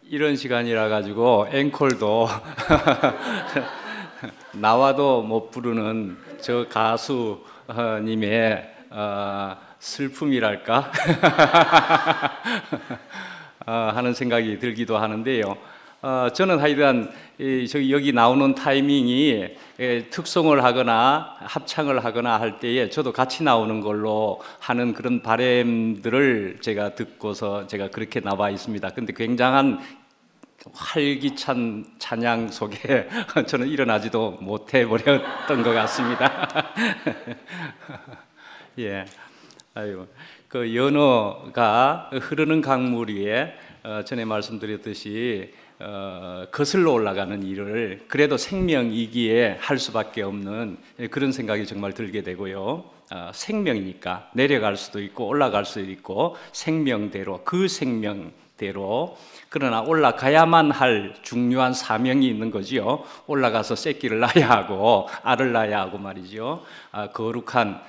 이런 시간이라 가지고 앵콜도 나와도 못 부르는 저 가수님의 슬픔이랄까 하는 생각이 들기도 하는데요. 저는 하여간 여기 나오는 타이밍이 특송을 하거나 합창을 하거나 할 때에 저도 같이 나오는 걸로 하는 그런 바람들을 제가 듣고서 제가 그렇게 나와 있습니다. 근데 굉장한 활기찬 찬양 속에 저는 일어나지도 못해 버렸던 것 같습니다. 예, 아유, 그 연어가 흐르는 강물 위에 전에 말씀드렸듯이 거슬러 올라가는 일을 그래도 생명이기에 할 수밖에 없는 그런 생각이 정말 들게 되고요. 생명이니까 내려갈 수도 있고 올라갈 수도 있고 생명대로 그 생명대로 그러나 올라가야만 할 중요한 사명이 있는 거지요. 올라가서 새끼를 낳아야 하고 알을 낳아야 하고 말이죠. 거룩한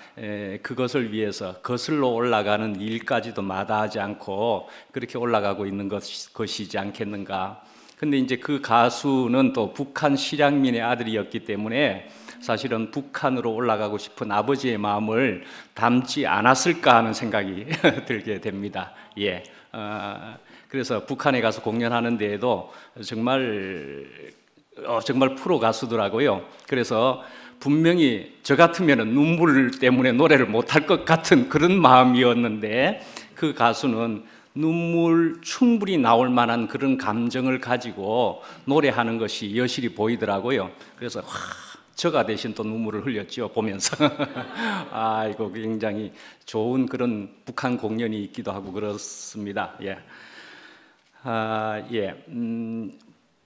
그것을 위해서 거슬러 올라가는 일까지도 마다하지 않고 그렇게 올라가고 있는 것이지 않겠는가. 근데 이제 그 가수는 또 북한 실향민의 아들이었기 때문에 사실은 북한으로 올라가고 싶은 아버지의 마음을 담지 않았을까 하는 생각이 들게 됩니다. 예. 그래서 북한에 가서 공연하는 데에도 정말 프로 가수더라고요. 그래서 분명히 저 같으면 눈물 때문에 노래를 못할 것 같은 그런 마음이었는데 그 가수는 눈물 충분히 나올 만한 그런 감정을 가지고 노래하는 것이 여실히 보이더라고요. 그래서 저가 대신 또 눈물을 흘렸죠, 보면서. 이거 굉장히 좋은 그런 북한 공연이 있기도 하고 그렇습니다. 예.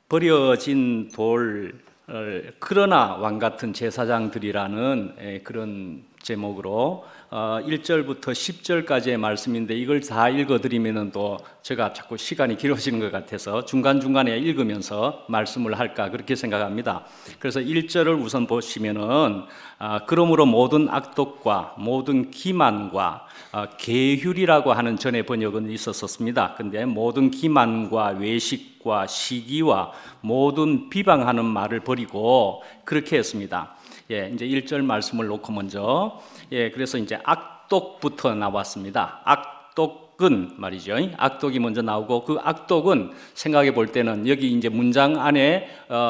버려진 돌, 그러나 왕 같은 제사장들이라는 그런 제목으로 1절부터 10절까지의 말씀인데 이걸 다 읽어드리면 또 제가 자꾸 시간이 길어지는 것 같아서 중간중간에 읽으면서 말씀을 할까 그렇게 생각합니다. 그래서 1절을 우선 보시면은 그러므로 모든 악독과 모든 기만과 계율이라고 하는 전에 번역은 있었습니다. 근데 모든 기만과 외식과 시기와 모든 비방하는 말을 버리고 그렇게 했습니다. 이제 1절 말씀을 놓고 먼저 그래서 이제 악독부터 나왔습니다. 악독은 말이죠. 악독이 먼저 나오고 그 악독은 생각해 볼 때는 여기 이제 문장 안에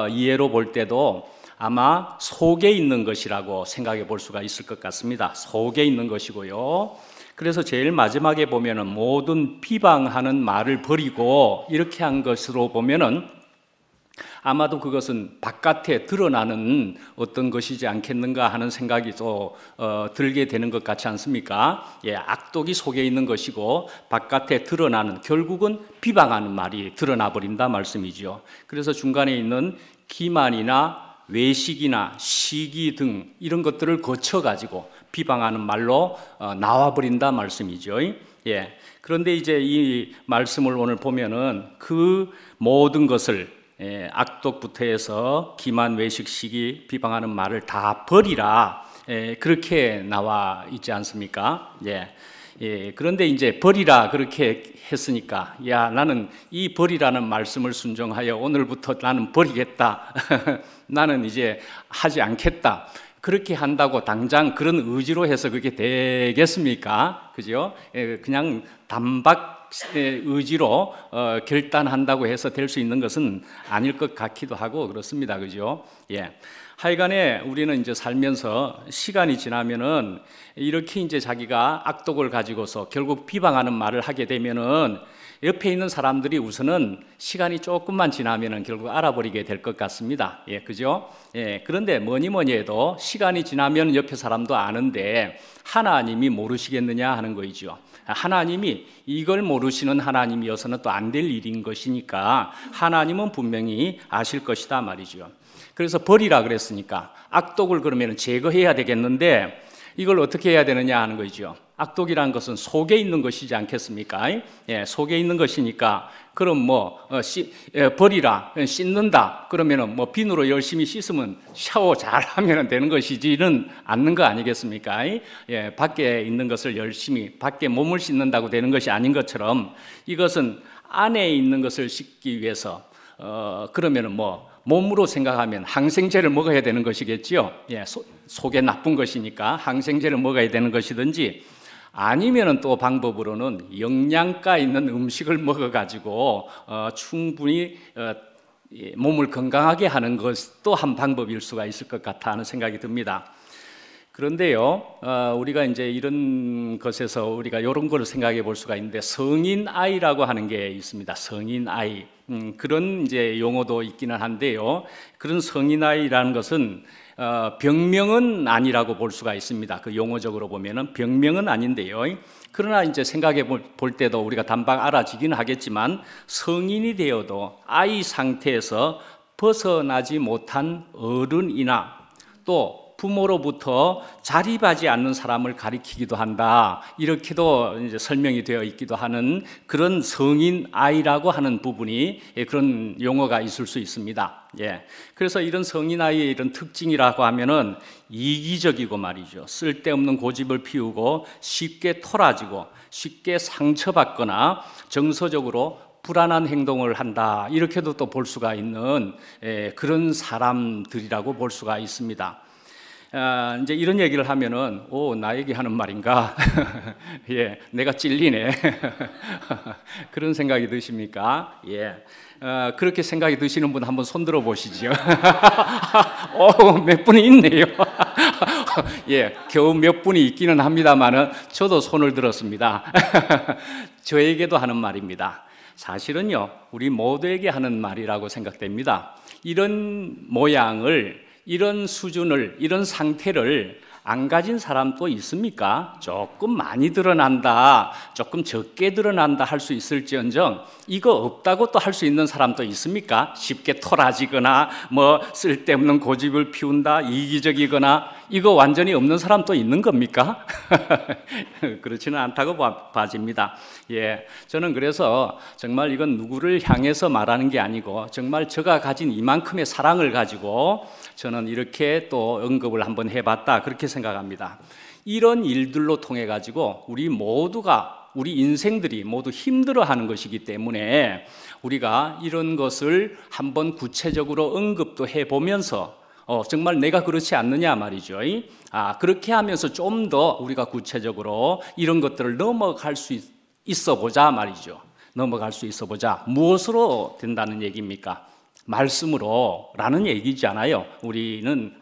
이해로 볼 때도 아마 속에 있는 것이라고 생각해 볼 수가 있을 것 같습니다. 속에 있는 것이고요. 그래서 제일 마지막에 보면은 모든 비방하는 말을 버리고 이렇게 한 것으로 보면은 아마도 그것은 바깥에 드러나는 어떤 것이지 않겠는가 하는 생각이 또 들게 되는 것 같지 않습니까? 악독이 속에 있는 것이고 바깥에 드러나는 결국은 비방하는 말이 드러나 버린다 말씀이죠. 그래서 중간에 있는 기만이나 외식이나 시기 등 이런 것들을 거쳐가지고 비방하는 말로 나와버린다 말씀이죠. 그런데 이제 이 말씀을 오늘 보면은 그 모든 것을 악독부터 해서 기만, 외식, 시기, 비방하는 말을 다 버리라 그렇게 나와 있지 않습니까? 그런데 이제 버리라 그렇게 했으니까 나는 이 버리라는 말씀을 순종하여 오늘부터 나는 버리겠다. 나는 이제 하지 않겠다. 그렇게 한다고 당장 그런 의지로 해서 그게 되겠습니까? 그죠? 그냥 단박 의지로 결단한다고 해서 될 수 있는 것은 아닐 것 같기도 하고 그렇습니다. 그죠? 하여간에 우리는 이제 살면서 시간이 지나면은 이렇게 이제 자기가 악독을 가지고서 결국 비방하는 말을 하게 되면은 옆에 있는 사람들이 우선은 시간이 조금만 지나면은 결국 알아버리게 될 것 같습니다. 그죠? 그런데 뭐니 해도 시간이 지나면 옆에 사람도 아는데 하나님이 모르시겠느냐 하는 거이죠. 하나님이 이걸 모르시는 하나님이어서는 또 안 될 일인 것이니까 하나님은 분명히 아실 것이다 말이죠. 그래서 버리라 그랬으니까 악독을 그러면 제거해야 되겠는데 이걸 어떻게 해야 되느냐 하는 거죠. 악독이라는 것은 속에 있는 것이지 않겠습니까? 속에 있는 것이니까 그럼 버리라, 씻는다 그러면은 비누로 열심히 씻으면 샤워 잘 하면 되는 것이지는 않는 거 아니겠습니까? 밖에 있는 것을 열심히 밖에 몸을 씻는다고 되는 것이 아닌 것처럼 이것은 안에 있는 것을 씻기 위해서 그러면은 뭐 몸으로 생각하면 항생제를 먹어야 되는 것이겠지요. 예, 속에 나쁜 것이니까 항생제를 먹어야 되는 것이든지, 아니면은 또 방법으로는 영양가 있는 음식을 먹어가지고 충분히 몸을 건강하게 하는 것도 한 방법일 수가 있을 것 같아 하는 생각이 듭니다. 그런데요, 우리가 이제 이런 것에서 우리가 이런 걸 생각해 볼 수가 있는데, 성인 아이라고 하는 게 있습니다. 성인 아이. 그런 이제 용어도 있기는 한데요. 그런 성인 아이라는 것은 병명은 아니라고 볼 수가 있습니다. 그 용어적으로 보면은 병명은 아닌데요. 그러나 이제 생각해 볼 때도 우리가 단박 알아지기는 하겠지만, 성인이 되어도 아이 상태에서 벗어나지 못한 어른이나 또 부모로부터 자립하지 않는 사람을 가리키기도 한다, 이렇게도 이제 설명이 되어 있기도 하는 그런 성인 아이라고 하는 부분이, 그런 용어가 있을 수 있습니다. 예. 그래서 이런 성인 아이의 이런 특징이라고 하면은 이기적이고 말이죠. 쓸데없는 고집을 피우고 쉽게 토라지고 쉽게 상처받거나 정서적으로 불안한 행동을 한다, 이렇게도 또 볼 수가 있는 그런 사람들이라고 볼 수가 있습니다. 이제 이런 얘기를 하면은, 나에게 하는 말인가? 예, 내가 찔리네. 그런 생각이 드십니까? 예. 그렇게 생각이 드시는 분 한번 손 들어 보시죠. 몇 분이 있네요. 예, 겨우 몇 분이 있기는 합니다만은 저도 손을 들었습니다. 저에게도 하는 말입니다. 사실은요, 우리 모두에게 하는 말이라고 생각됩니다. 이런 모양을, 이런 수준을, 이런 상태를 안 가진 사람도 있습니까? 조금 많이 드러난다, 조금 적게 드러난다 할 수 있을지언정, 이거 없다고 또 할 수 있는 사람도 있습니까? 쉽게 토라지거나 뭐 쓸데없는 고집을 피운다, 이기적이거나, 이거 완전히 없는 사람도 있는 겁니까? 그렇지는 않다고 봐집니다. 예, 저는 그래서 정말 이건 누구를 향해서 말하는 게 아니고, 정말 제가 가진 이만큼의 사랑을 가지고 저는 이렇게 또 언급을 한번 해봤다, 그렇게 생각합니다. 이런 일들로 통해 가지고 우리 모두가, 우리 인생들이 모두 힘들어하는 것이기 때문에 우리가 이런 것을 한번 구체적으로 언급도 해보면서 정말 내가 그렇지 않느냐 말이죠. 그렇게 하면서 좀 더 우리가 구체적으로 이런 것들을 넘어갈 수 있어 보자 말이죠. 넘어갈 수 있어 보자. 무엇으로 된다는 얘기입니까? 말씀으로 라는 얘기잖아요. 우리는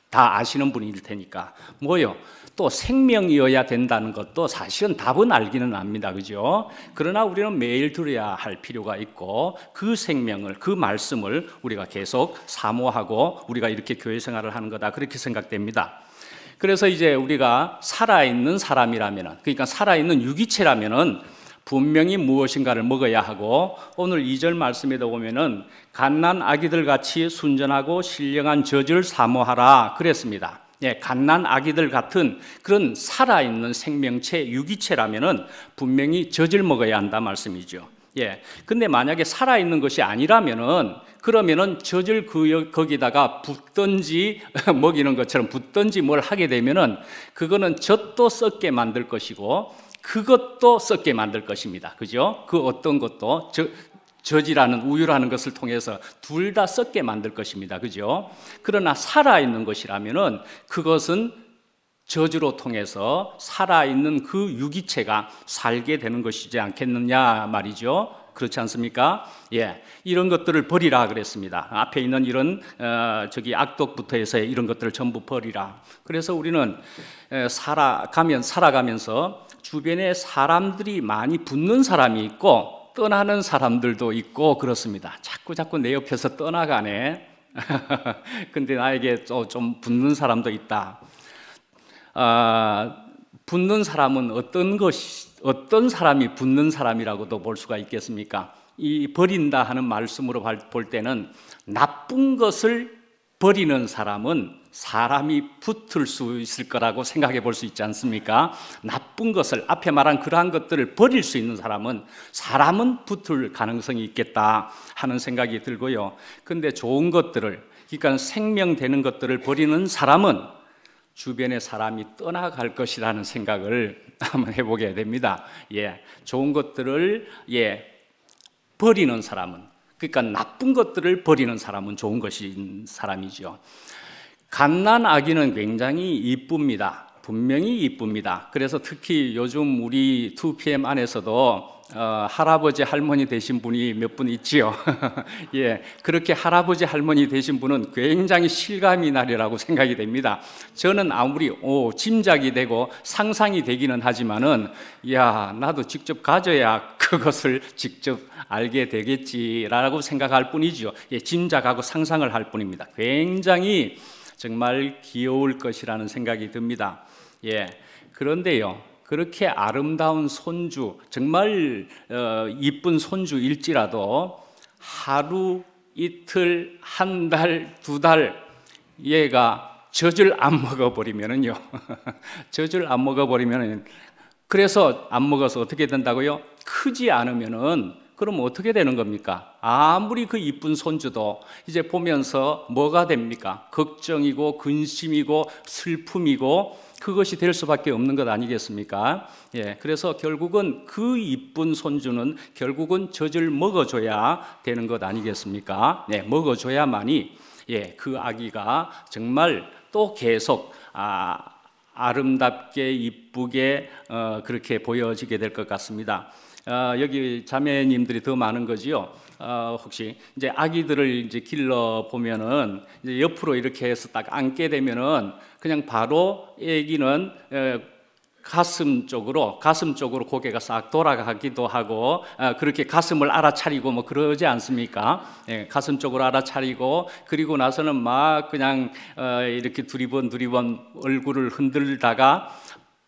다 아시는 분일 테니까. 뭐요? 또 생명이어야 된다는 것도 사실은 답은 알기는 압니다. 그죠? 그러나 우리는 매일 들어야 할 필요가 있고, 그 생명을, 그 말씀을 우리가 계속 사모하고 우리가 이렇게 교회 생활을 하는 거다, 그렇게 생각됩니다. 그래서 이제 우리가 살아있는 사람이라면, 그러니까 살아있는 유기체라면은 분명히 무엇인가를 먹어야 하고, 오늘 2절 말씀에도 보면은 갓난 아기들 같이 순전하고 신령한 젖을 사모하라 그랬습니다. 예, 갓난 아기들 같은 그런 살아있는 생명체, 유기체라면은 분명히 젖을 먹어야 한다 말씀이죠. 예. 근데 만약에 살아있는 것이 아니라면은, 그러면은 젖을 거기다가 붓든지 먹이는 것처럼 붓든지 뭘 하게 되면은 그거는 젖도 썩게 만들 것이고 그것도 썩게 만들 것입니다. 그죠? 그 어떤 것도 젖이라는, 우유라는 것을 통해서 둘 다 썩게 만들 것입니다. 그죠? 그러나 살아있는 것이라면은 그것은 저주로 통해서 살아있는 그 유기체가 살게 되는 것이지 않겠느냐 말이죠. 그렇지 않습니까? 예, 이런 것들을 버리라 그랬습니다. 앞에 있는 이런 악독부터 해서 이런 것들을 전부 버리라. 그래서 우리는 살아가면서 주변에 사람들이 많이 붙는 사람이 있고 떠나는 사람들도 있고 그렇습니다. 자꾸 내 옆에서 떠나가네. 근데 나에게 좀 붙는 사람도 있다. 붙는 사람은 어떤 사람이 붙는 사람이라고도 볼 수가 있겠습니까? 이 버린다 하는 말씀으로 볼 때는 나쁜 것을 버리는 사람은 사람이 붙을 수 있을 거라고 생각해 볼 수 있지 않습니까? 나쁜 것을, 앞에 말한 그러한 것들을 버릴 수 있는 사람은 붙을 가능성이 있겠다 하는 생각이 들고요. 근데 좋은 것들을, 그러니까 생명되는 것들을 버리는 사람은 주변의 사람이 떠나갈 것이라는 생각을 한번 해보게 됩니다. 예, 좋은 것들을 버리는 사람은, 그러니까 나쁜 것들을 버리는 사람은 좋은 것인 사람이죠. 갓난 아기는 굉장히 이쁩니다. 분명히 이쁩니다. 그래서 특히 요즘 우리 2PM 안에서도 할아버지 할머니 되신 분이 몇 분 있지요. 예, 그렇게 할아버지 할머니 되신 분은 굉장히 실감이 나리라고 생각이 됩니다. 저는 아무리 짐작이 되고 상상이 되기는 하지만은, 야, 나도 직접 가져야 그것을 직접 알게 되겠지라고 생각할 뿐이죠. 예, 짐작하고 상상을 할 뿐입니다. 굉장히 정말 귀여울 것이라는 생각이 듭니다. 예, 그런데요, 그렇게 아름다운 손주, 정말 이쁜 손주일지라도 하루, 이틀, 한 달, 두 달 얘가 젖을 안 먹어버리면은요, 젖을 안 먹어버리면은, 그래서 안 먹어서 어떻게 된다고요? 크지 않으면은, 그럼 어떻게 되는 겁니까? 아무리 그 이쁜 손주도 이제 보면서 뭐가 됩니까? 걱정이고 근심이고 슬픔이고 그것이 될 수밖에 없는 것 아니겠습니까? 예, 그래서 결국은 그 이쁜 손주는 결국은 젖을 먹어줘야 되는 것 아니겠습니까? 네, 먹어줘야만이 그 아기가 정말 또 계속 아름답게 이쁘게 그렇게 보여지게 될 것 같습니다. 여기 자매님들이 더 많은 거지요. 혹시 이제 아기들을 이제 길러 보면은 이제 옆으로 이렇게 해서 딱 앉게 되면은 그냥 바로 아기는 가슴 쪽으로 고개가 싹 돌아가기도 하고 그렇게 가슴을 알아차리고 뭐 그러지 않습니까? 예, 가슴 쪽으로 알아차리고 그리고 나서는 막 그냥 이렇게 두리번 얼굴을 흔들다가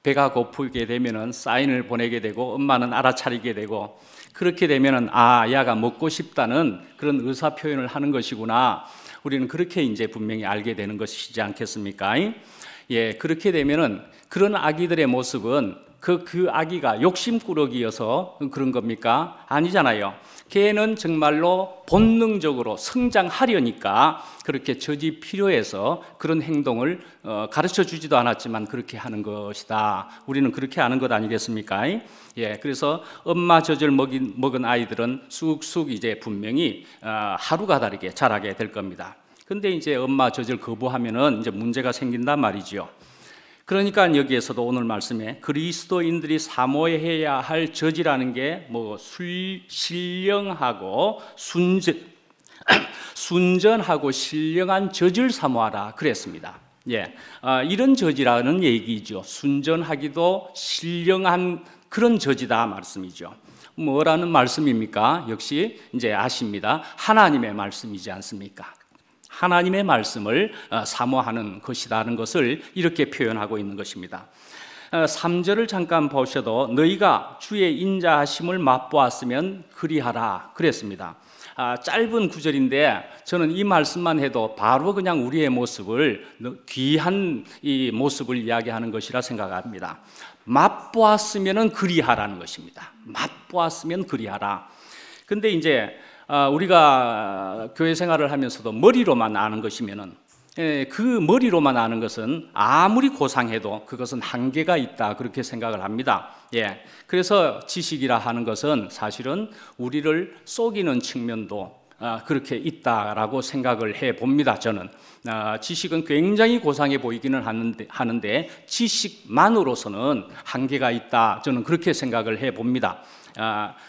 배가 고프게 되면은 사인을 보내게 되고 엄마는 알아차리게 되고 그렇게 되면은 야가 먹고 싶다는 그런 의사 표현을 하는 것이구나. 우리는 그렇게 이제 분명히 알게 되는 것이지 않겠습니까? 예, 그렇게 되면은 그런 아기들의 모습은 그 아기가 욕심꾸러기여서 그런 겁니까? 아니잖아요. 걔는 정말로 본능적으로 성장하려니까 그렇게 젖이 필요해서 그런 행동을 가르쳐 주지도 않았지만 그렇게 하는 것이다. 우리는 그렇게 아는 것 아니겠습니까? 예, 그래서 엄마 젖을 먹은 아이들은 쑥쑥 이제 분명히 하루가 다르게 자라게 될 겁니다. 근데 이제 엄마 젖을 거부하면은 이제 문제가 생긴단 말이죠. 그러니까 여기에서도 오늘 말씀에 그리스도인들이 사모해야 할 젖이라는 게 뭐 신령하고 순전하고 신령한 젖을 사모하라 그랬습니다. 예, 이런 젖이라는 얘기죠. 순전하기도 신령한 그런 젖이다 말씀이죠. 뭐라는 말씀입니까? 역시 이제 아십니다. 하나님의 말씀이지 않습니까? 하나님의 말씀을 사모하는 것이라는 것을 이렇게 표현하고 있는 것입니다. 3절을 잠깐 보셔도 너희가 주의 인자하심을 맛보았으면 그리하라 그랬습니다. 짧은 구절인데 저는 이 말씀만 해도 바로 그냥 우리의 모습을 귀한 이 모습을 이야기하는 것이라 생각합니다. 맛보았으면 그리하라는 것입니다. 맛보았으면 그리하라. 근데 이제 우리가 교회 생활을 하면서도 머리로만 아는 것이면은 그 머리로만 아는 것은 아무리 고상해도 그것은 한계가 있다 그렇게 생각을 합니다. 예, 그래서 지식이라 하는 것은 사실은 우리를 속이는 측면도 그렇게 있다라고 생각을 해 봅니다. 저는 지식은 굉장히 고상해 보이기는 하는데 지식만으로서는 한계가 있다. 저는 그렇게 생각을 해 봅니다.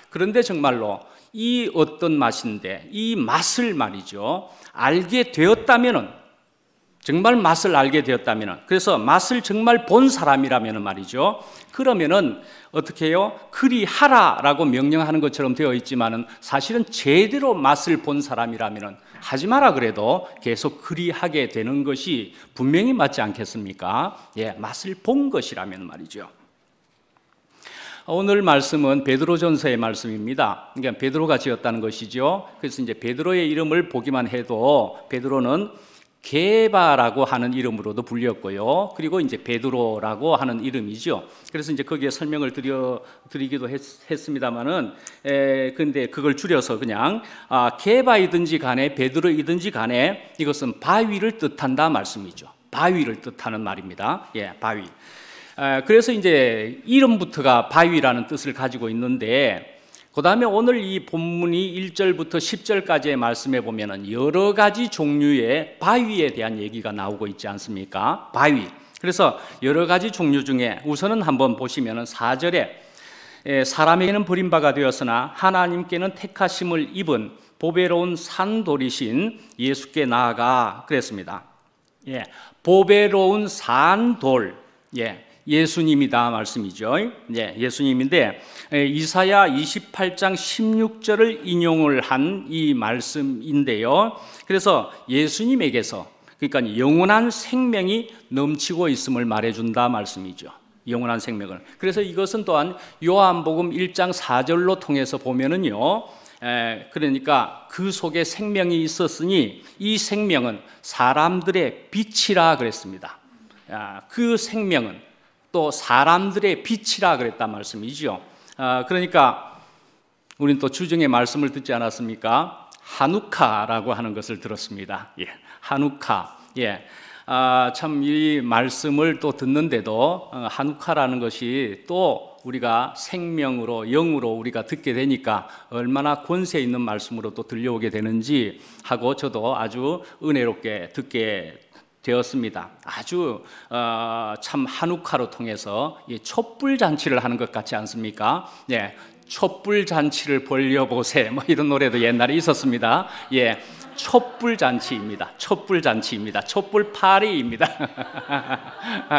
그런데 정말로 이 어떤 맛인데 이 맛을 말이죠 알게 되었다면은 정말 맛을 알게 되었다면은 그래서 맛을 정말 본 사람이라면은 말이죠 그러면은 어떻게 해요? 그리하라라고 명령하는 것처럼 되어 있지만은 사실은 제대로 맛을 본 사람이라면은 하지 마라 그래도 계속 그리하게 되는 것이 분명히 맞지 않겠습니까? 예, 맛을 본 것이라면 말이죠. 오늘 말씀은 베드로전서의 말씀입니다. 그러니까 베드로가 지었다는 것이죠. 그래서 이제 베드로의 이름을 보기만 해도 베드로는 게바라고 하는 이름으로도 불렸고요. 그리고 이제 베드로라고 하는 이름이죠. 그래서 이제 거기에 설명을 드리기도 했습니다만은, 근데 그걸 줄여서 그냥 게바이든지 간에 베드로이든지 간에 이것은 바위를 뜻한다 말씀이죠. 바위를 뜻하는 말입니다. 예, 바위. 그래서 이제 이름부터가 바위라는 뜻을 가지고 있는데 그 다음에 오늘 이 본문이 1절부터 10절까지의 말씀에 보면은 여러 가지 종류의 바위에 대한 얘기가 나오고 있지 않습니까? 바위. 그래서 여러 가지 종류 중에 우선은 한번 보시면은 4절에 사람에게는 버림바가 되었으나 하나님께는 택하심을 입은 보배로운 산돌이신 예수께 나아가 그랬습니다. 예, 보배로운 산돌. 예. 예수님이다 말씀이죠. 예, 예수님인데 이사야 28장 16절을 인용을 한 이 말씀인데요. 그래서 예수님에게서 그러니까 영원한 생명이 넘치고 있음을 말해준다 말씀이죠. 영원한 생명을. 그래서 이것은 또한 요한복음 1장 4절로 통해서 보면은요. 그러니까 그 속에 생명이 있었으니 이 생명은 사람들의 빛이라 그랬습니다. 그 생명은 또 사람들의 빛이라 그랬단 말씀이죠. 그러니까 우리는 또 주중에 말씀을 듣지 않았습니까? 하누카라고 하는 것을 들었습니다. 예, 하누카. 예, 참 이 말씀을 또 듣는데도 하누카라는 것이 또 우리가 생명으로 영으로 우리가 듣게 되니까 얼마나 권세 있는 말씀으로 또 들려오게 되는지 하고 저도 아주 은혜롭게 듣게 되었습니다. 아주 참 한우카로 통해서 촛불 잔치를 하는 것 같지 않습니까? 예, 촛불 잔치를 벌려보세. 뭐 이런 노래도 옛날에 있었습니다. 예, 촛불 잔치입니다. 촛불 잔치입니다. 촛불 파리입니다.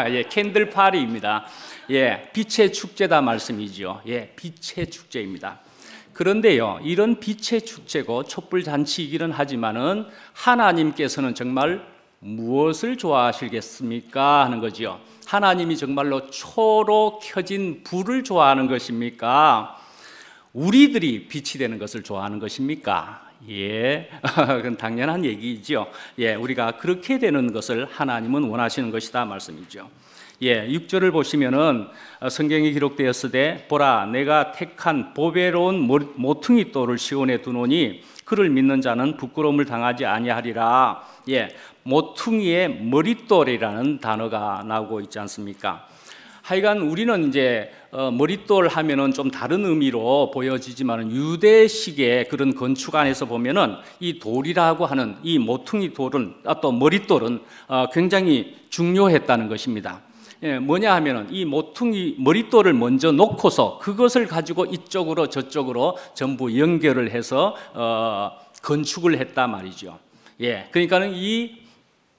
예, 캔들 파리입니다. 예, 빛의 축제다 말씀이죠. 예, 빛의 축제입니다. 그런데요, 이런 빛의 축제고 촛불 잔치이기는 하지만은 하나님께서는 정말 무엇을 좋아하시겠습니까? 하는 거지요. 하나님이 정말로 초로 켜진 불을 좋아하는 것입니까? 우리들이 빛이 되는 것을 좋아하는 것입니까? 예, 그건 당연한 얘기죠. 예, 우리가 그렇게 되는 것을 하나님은 원하시는 것이다 말씀이죠. 예, 6절을 보시면은 성경에 기록되었으되 보라 내가 택한 보배로운 모퉁이 돌을 시온에 두노니 그를 믿는 자는 부끄러움을 당하지 아니하리라. 예, 모퉁이의 머릿돌이라는 단어가 나오고 있지 않습니까? 하여간 우리는 이제 머릿돌 하면은 좀 다른 의미로 보여지지만 유대식의 그런 건축 안에서 보면은 이 돌이라고 하는 이 모퉁이 돌은 또 머릿돌은 굉장히 중요했다는 것입니다. 예, 뭐냐 하면은 이 모퉁이 머릿돌을 먼저 놓고서 그것을 가지고 이쪽으로 저쪽으로 전부 연결을 해서 건축을 했단 말이죠. 예, 그러니까는 이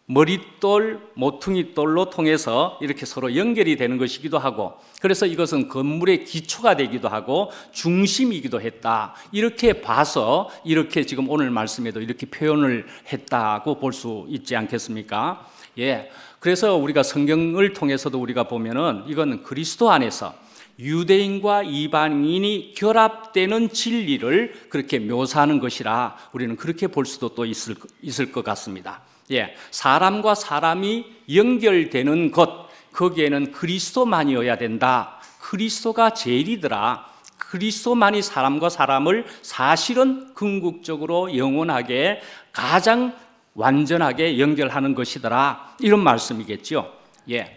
머릿돌, 모퉁이돌로 통해서 이렇게 서로 연결이 되는 것이기도 하고, 그래서 이것은 건물의 기초가 되기도 하고 중심이기도 했다. 이렇게 봐서 이렇게 지금 오늘 말씀에도 이렇게 표현을 했다고 볼 수 있지 않겠습니까? 예. 그래서 우리가 성경을 통해서도 우리가 보면은 이건 그리스도 안에서 유대인과 이방인이 결합되는 진리를 그렇게 묘사하는 것이라 우리는 그렇게 볼 수도 또 있을 것 같습니다. 예, 사람과 사람이 연결되는 것, 거기에는 그리스도만이어야 된다. 그리스도가 제일이더라. 그리스도만이 사람과 사람을 사실은 궁극적으로 영원하게 가장 완전하게 연결하는 것이더라. 이런 말씀이겠죠. 예.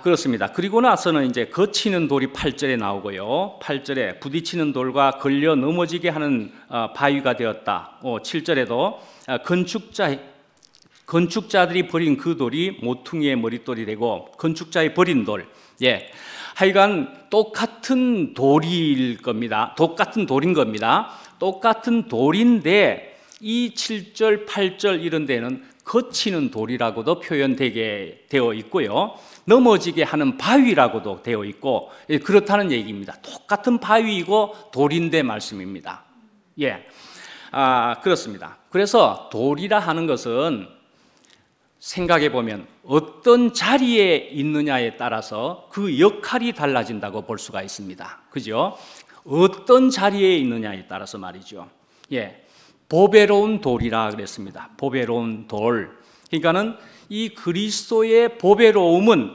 그렇습니다. 그리고 나서는 이제 거치는 돌이 8절에 나오고요. 8절에 부딪히는 돌과 걸려 넘어지게 하는 바위가 되었다. 7절에도 건축자들이 버린 그 돌이 모퉁이의 머릿돌이 되고 건축자의 버린 돌. 예. 하여간 똑같은 돌일 겁니다. 똑같은 돌인 겁니다. 똑같은 돌인데 이 7절, 8절 이런 데는 거치는 돌이라고도 표현되게 되어 있고요. 넘어지게 하는 바위라고도 되어 있고, 그렇다는 얘기입니다. 똑같은 바위이고 돌인데 말씀입니다. 예, 그렇습니다. 그래서 돌이라 하는 것은 생각해 보면 어떤 자리에 있느냐에 따라서 그 역할이 달라진다고 볼 수가 있습니다. 그죠? 어떤 자리에 있느냐에 따라서 말이죠. 예. 보배로운 돌이라 그랬습니다. 보배로운 돌. 그러니까는 이 그리스도의 보배로움은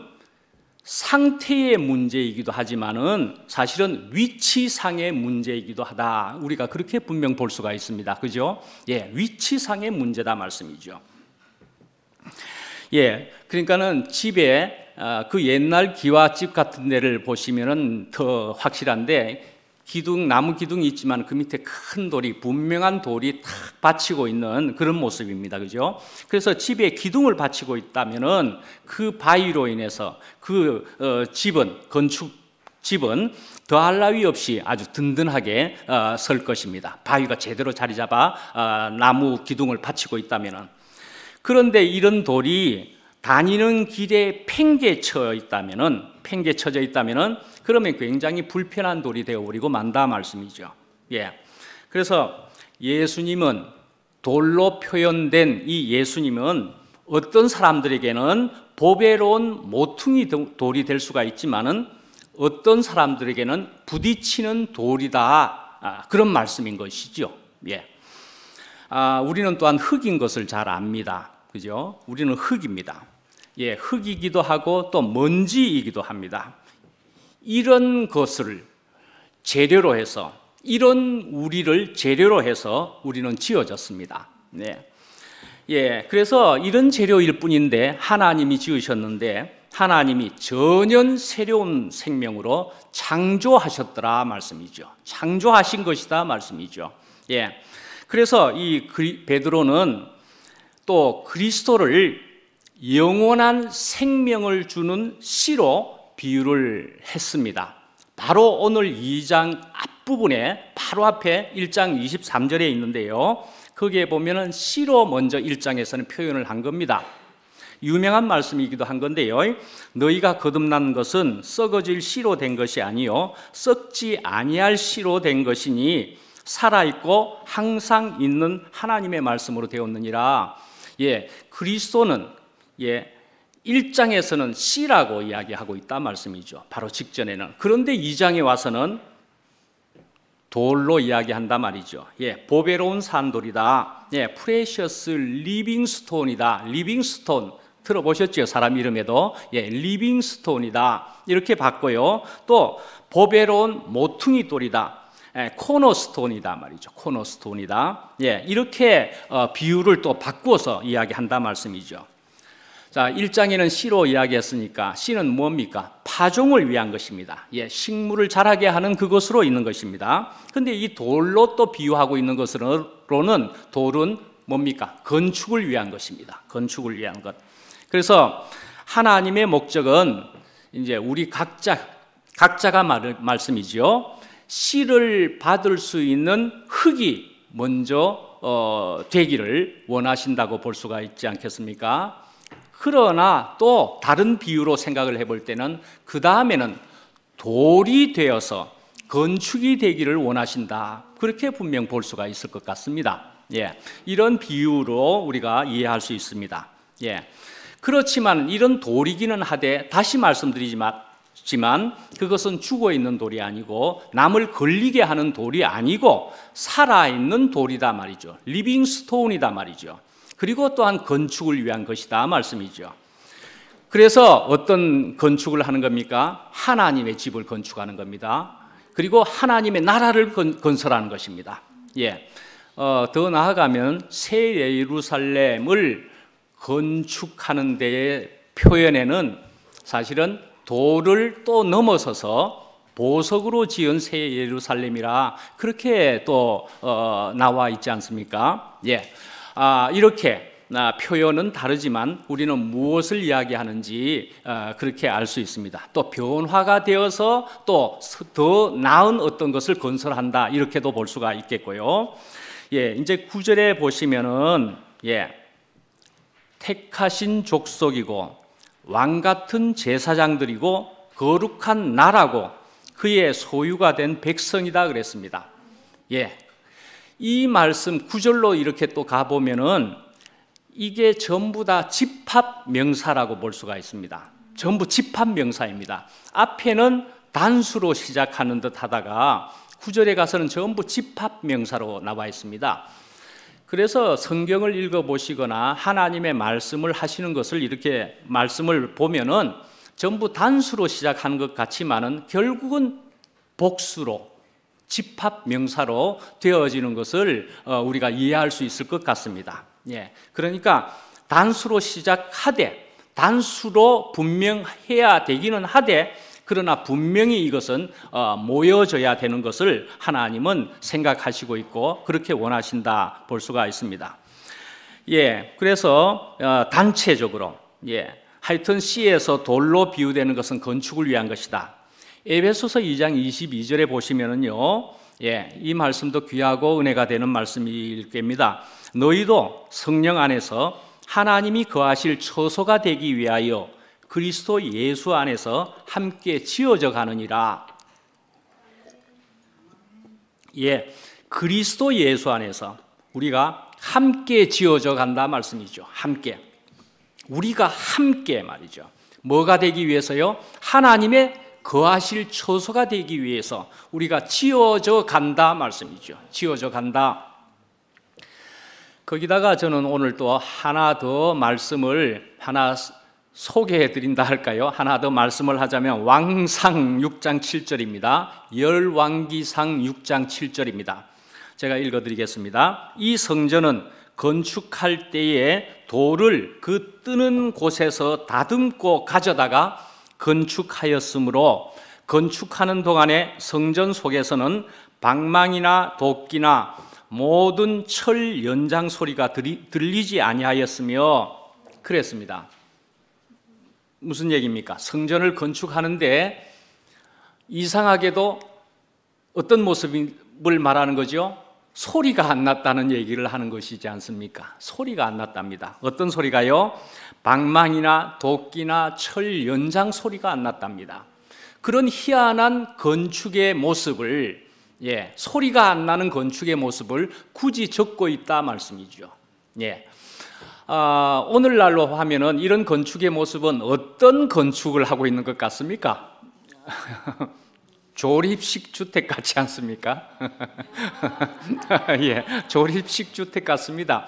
상태의 문제이기도 하지만은 사실은 위치상의 문제이기도 하다. 우리가 그렇게 분명 볼 수가 있습니다. 그죠? 예, 위치상의 문제다 말씀이죠. 예, 그러니까는 집에 그 옛날 기와집 같은 데를 보시면은 더 확실한데 나무 기둥이 있지만 그 밑에 큰 돌이, 분명한 돌이 탁 받치고 있는 그런 모습입니다. 그죠? 그래서 집에 기둥을 받치고 있다면은 그 바위로 인해서 집은 더할 나위 없이 아주 든든하게 설 것입니다. 바위가 제대로 자리 잡아 나무 기둥을 받치고 있다면은. 그런데 이런 돌이 다니는 길에 팽개쳐져 있다면은 그러면 굉장히 불편한 돌이 되어버리고 만다 말씀이죠. 예. 그래서 예수님은, 돌로 표현된 이 예수님은 어떤 사람들에게는 보배로운 모퉁이 돌이 될 수가 있지만은 어떤 사람들에게는 부딪히는 돌이다, 그런 말씀인 것이죠. 예. 우리는 또한 흙인 것을 잘 압니다. 그죠? 우리는 흙입니다. 예, 흙이기도 하고 또 먼지이기도 합니다. 이런 것을 재료로 해서, 이런 우리를 재료로 해서 우리는 지어졌습니다. 네. 예, 그래서 이런 재료일 뿐인데 하나님이 지으셨는데 하나님이 전혀 새로운 생명으로 창조하셨더라 말씀이죠. 창조하신 것이다 말씀이죠. 예. 그래서 이 베드로는 또 그리스도를 영원한 생명을 주는 씨로 비유를 했습니다. 바로 오늘 2장 앞부분에 바로 앞에 1장 23절에 있는데요. 거기에 보면은 씨로 먼저 1장에서는 표현을 한 겁니다. 유명한 말씀이기도 한 건데요. 너희가 거듭난 것은 썩어질 씨로 된 것이 아니요 썩지 아니할 씨로 된 것이니 살아있고 항상 있는 하나님의 말씀으로 되었느니라. 예, 그리스도는 1장에서는 씨라고 이야기하고 있다 말씀이죠. 바로 직전에는. 그런데 2장에 와서는 돌로 이야기한다 말이죠. 예, 보배로운 산돌이다. 예, 프레셔스 리빙스톤이다. 리빙스톤 들어보셨죠? 사람 이름에도. 예, 리빙스톤이다. 이렇게 봤고요. 또 보배로운 모퉁이 돌이다. 코너스톤이다 말이죠. 코너스톤이다. 예, 이렇게 비유를 또 바꾸어서 이야기한다 말씀이죠. 자, 1장에는 씨로 이야기했으니까 씨는 뭡니까? 파종을 위한 것입니다. 예, 식물을 자라게 하는 그것으로 있는 것입니다. 근데 이 돌로 또 비유하고 있는 것으로는 돌은 뭡니까? 건축을 위한 것입니다. 건축을 위한 것. 그래서 하나님의 목적은 이제 우리 각자가 말씀이죠. 씨를 받을 수 있는 흙이 먼저 되기를 원하신다고 볼 수가 있지 않겠습니까? 그러나 또 다른 비유로 생각을 해볼 때는 그 다음에는 돌이 되어서 건축이 되기를 원하신다. 그렇게 분명 볼 수가 있을 것 같습니다. 예, 이런 비유로 우리가 이해할 수 있습니다. 예, 그렇지만 이런 돌이기는 하되 다시 말씀드리지만 그것은 죽어있는 돌이 아니고 남을 걸리게 하는 돌이 아니고 살아있는 돌이다 말이죠. 리빙 스톤이다 말이죠. 그리고 또한 건축을 위한 것이다 말씀이죠. 그래서 어떤 건축을 하는 겁니까? 하나님의 집을 건축하는 겁니다. 그리고 하나님의 나라를 건설하는 것입니다. 예, 더 나아가면 새 예루살렘을 건축하는 데의 표현에는 사실은 돌을 또 넘어서서 보석으로 지은 새 예루살렘이라 그렇게 또 나와 있지 않습니까? 예, 이렇게 표현은 다르지만 우리는 무엇을 이야기하는지 그렇게 알 수 있습니다. 또 변화가 되어서 또 더 나은 어떤 것을 건설한다 이렇게도 볼 수가 있겠고요. 예, 이제 9절에 보시면은 택하신 족속이고 왕 같은 제사장들이고 거룩한 나라고 그의 소유가 된 백성이다 그랬습니다. 예, 이 말씀 9절로 이렇게 또 가보면은 이게 전부 다 집합 명사라고 볼 수가 있습니다. 전부 집합 명사입니다. 앞에는 단수로 시작하는 듯 하다가 9절에 가서는 전부 집합 명사로 나와 있습니다. 그래서 성경을 읽어보시거나 하나님의 말씀을 하시는 것을 이렇게 말씀을 보면은 전부 단수로 시작하는 것 같지만은 결국은 복수로 집합 명사로 되어지는 것을 우리가 이해할 수 있을 것 같습니다. 예, 그러니까 단수로 시작하되 단수로 분명해야 되기는 하되 그러나 분명히 이것은 모여져야 되는 것을 하나님은 생각하시고 있고 그렇게 원하신다 볼 수가 있습니다. 그래서 단체적으로 하여튼 씨에서 돌로 비유되는 것은 건축을 위한 것이다. 에베소서 2장 22절에 보시면은요, 이 말씀도 귀하고 은혜가 되는 말씀일 겁니다. 너희도 성령 안에서 하나님이 거하실 처소가 되기 위하여 그리스도 예수 안에서 함께 지어져 가느니라. 그리스도 예수 안에서 우리가 함께 지어져 간다 말씀이죠. 함께. 우리가 함께 말이죠. 뭐가 되기 위해서요? 하나님의 거하실 처소가 되기 위해서 우리가 지어져 간다 말씀이죠. 지어져 간다. 거기다가 저는 오늘 또 하나 더 말씀을 하나 소개해 드린다 할까요? 하나 더 말씀을 하자면 왕상 6장 7절입니다. 열왕기상 6장 7절입니다. 제가 읽어드리겠습니다. 이 성전은 건축할 때에 돌을 그 뜨는 곳에서 다듬고 가져다가 건축하였으므로 건축하는 동안에 성전 속에서는 방망이나 도끼나 모든 철 연장 소리가 들리지 아니하였으며 그랬습니다. 무슨 얘기입니까? 성전을 건축하는데 이상하게도 어떤 모습을 말하는 거죠? 소리가 안 났다는 얘기를 하는 것이지 않습니까? 소리가 안 났답니다. 어떤 소리가요? 방망이나 도끼나 철 연장 소리가 안 났답니다. 그런 희한한 건축의 모습을 소리가 안 나는 건축의 모습을 굳이 적고 있다 말씀이죠. 오늘날로 하면은 이런 건축의 모습은 어떤 건축을 하고 있는 것 같습니까? 조립식 주택 같지 않습니까? 조립식 주택 같습니다.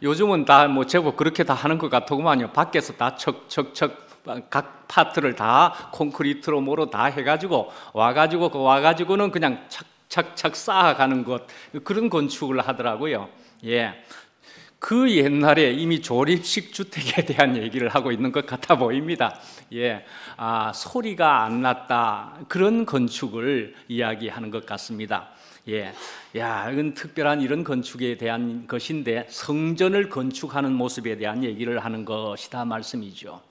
요즘은 다 제법 그렇게 다 하는 것 같더구만요. 밖에서 다 척척척 각 파트를 다 콘크리트로 뭐로 다 해가지고 와가지고는 그냥 착착착 쌓아가는 것, 그런 건축을 하더라고요. 그 옛날에 이미 조립식 주택에 대한 얘기를 하고 있는 것 같아 보입니다. 소리가 안 났다, 그런 건축을 이야기하는 것 같습니다. 이건 특별한 이런 건축에 대한 것인데 성전을 건축하는 모습에 대한 얘기를 하는 것이다 말씀이죠.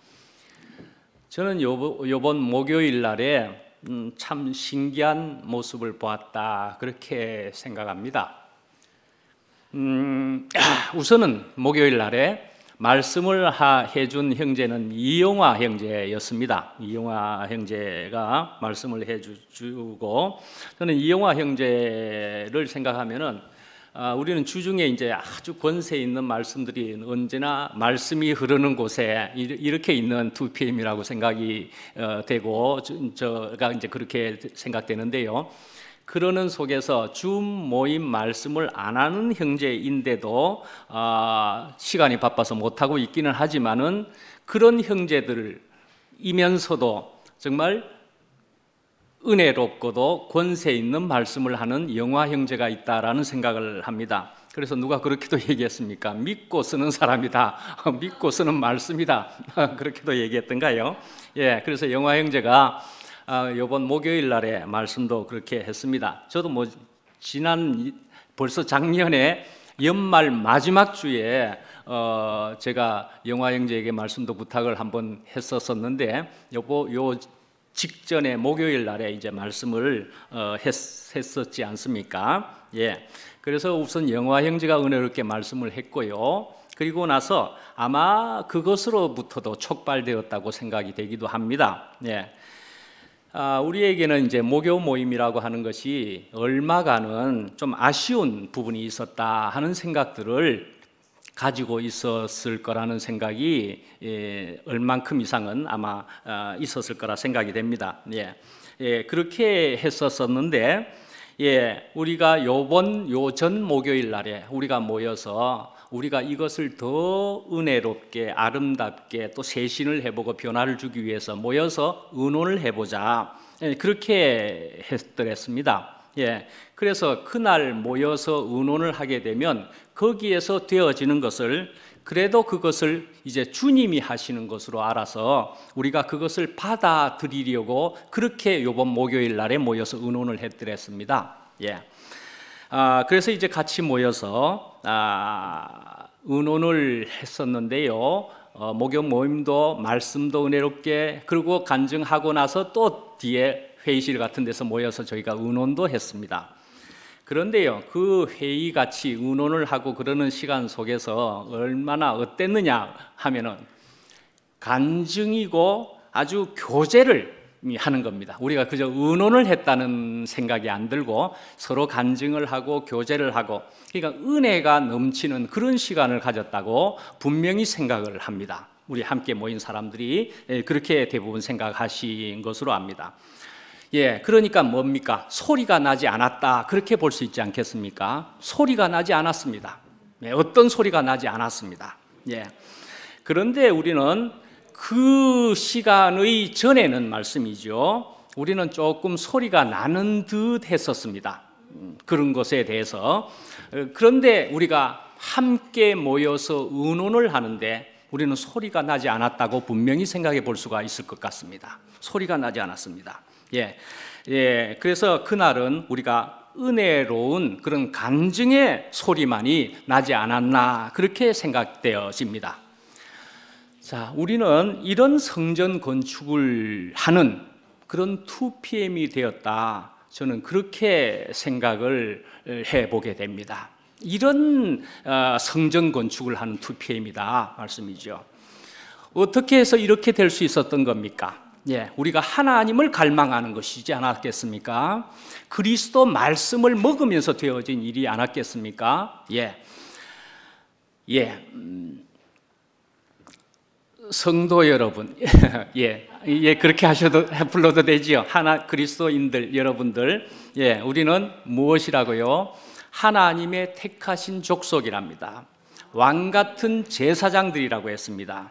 저는 요번 목요일 날에 참 신기한 모습을 보았다, 그렇게 생각합니다. 우선은 목요일 날에 말씀을 해준 형제는 이용화 형제였습니다. 이용화 형제가 말씀을 해주고, 저는 이용화 형제를 생각하면은 우리는 주중에 이제 아주 권세 있는 말씀들이 언제나 말씀이 흐르는 곳에 이렇게 있는 2PM이라고 생각이 되고, 저가 이제 그렇게 생각되는데요. 그러는 속에서 주 모임 말씀을 안 하는 형제인데도 시간이 바빠서 못하고 있기는 하지만은 그런 형제들이면서도 정말 은혜롭고도 권세 있는 말씀을 하는 영화 형제가 있다라는 생각을 합니다. 그래서 누가 그렇게도 얘기했습니까? 믿고 쓰는 사람이다. 믿고 쓰는 말씀이다. 그렇게도 얘기했던가요? 그래서 영화 형제가 이번 목요일 날에 말씀도 그렇게 했습니다. 저도 벌써 작년에 연말 마지막 주에 제가 영화 형제에게 말씀도 부탁을 한번 했었는데 요 직전에 목요일 날에 이제 말씀을 했었지 않습니까? 그래서 우선 영화 형제가 은혜롭게 말씀을 했고요. 그리고 나서 아마 그것으로부터도 촉발되었다고 생각이 되기도 합니다. 우리에게는 이제 목요 모임이라고 하는 것이 얼마간은 좀 아쉬운 부분이 있었다 하는 생각들을 가지고 있었을 거라는 생각이 얼만큼 이상은 아마 있었을 거라 생각이 됩니다. 그렇게 했었었는데 우리가 요전 목요일 날에 우리가 모여서 우리가 이것을 더 은혜롭게 아름답게 또 쇄신을 해보고 변화를 주기 위해서 모여서 의논을 해보자, 그렇게 했더랬습니다. 예, 그래서 그날 모여서 의논을 하게 되면 거기에서 되어지는 것을 그래도 그것을 이제 주님이 하시는 것으로 알아서 우리가 그것을 받아들이려고 그렇게 이번 목요일 날에 모여서 의논을 했더랬습니다. 예. 그래서 이제 같이 모여서 의논을 했었는데요. 목요 모임도 말씀도 은혜롭게 그리고 간증하고 나서 또 뒤에 회의실 같은 데서 모여서 저희가 의논도 했습니다. 그런데요, 그 회의 같이 의논을 하고 그러는 시간 속에서 얼마나 어땠느냐 하면은 간증이고 아주 교제를 하는 겁니다. 우리가 그저 의논을 했다는 생각이 안 들고 서로 간증을 하고 교제를 하고, 그러니까 은혜가 넘치는 그런 시간을 가졌다고 분명히 생각을 합니다. 우리 함께 모인 사람들이 그렇게 대부분 생각하신 것으로 압니다. 예, 그러니까 뭡니까? 소리가 나지 않았다, 그렇게 볼 수 있지 않겠습니까? 소리가 나지 않았습니다. 예, 어떤 소리가 나지 않았습니다. 예. 그런데 우리는 그 시간의 전에는 말씀이죠, 우리는 조금 소리가 나는 듯 했었습니다. 그런 것에 대해서. 그런데 우리가 함께 모여서 의논을 하는데 우리는 소리가 나지 않았다고 분명히 생각해 볼 수가 있을 것 같습니다. 소리가 나지 않았습니다. 예, 그래서 그날은 우리가 은혜로운 그런 간증의 소리만이 나지 않았나, 그렇게 생각되어집니다. 자, 우리는 이런 성전 건축을 하는 그런 2PM이 되었다, 저는 그렇게 생각을 해보게 됩니다. 이런 성전 건축을 하는 2PM이다 말씀이죠. 어떻게 해서 이렇게 될 수 있었던 겁니까? 예, 우리가 하나님을 갈망하는 것이지 않았겠습니까? 그리스도 말씀을 먹으면서 되어진 일이 않았겠습니까? 성도 여러분, 그렇게 불러도 되지요. 그리스도인들 여러분들, 우리는 무엇이라고요? 하나님의 택하신 족속이랍니다. 왕 같은 제사장들이라고 했습니다.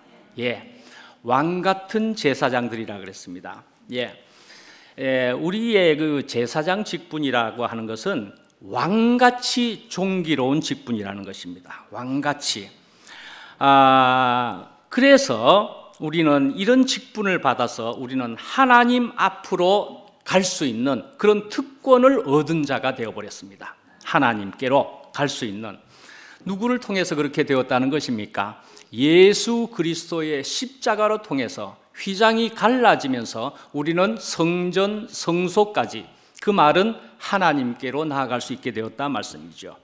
왕 같은 제사장들이라 그랬습니다. 우리의 그 제사장 직분이라고 하는 것은 왕같이 존귀로운 직분이라는 것입니다. 왕같이. 그래서 우리는 이런 직분을 받아서 우리는 하나님 앞으로 갈 수 있는 그런 특권을 얻은 자가 되어버렸습니다. 하나님께로 갈 수 있는. 누구를 통해서 그렇게 되었다는 것입니까? 예수 그리스도의 십자가로 통해서 휘장이 갈라지면서 우리는 성전 성소까지, 그 말은 하나님께로 나아갈 수 있게 되었다 말씀이죠.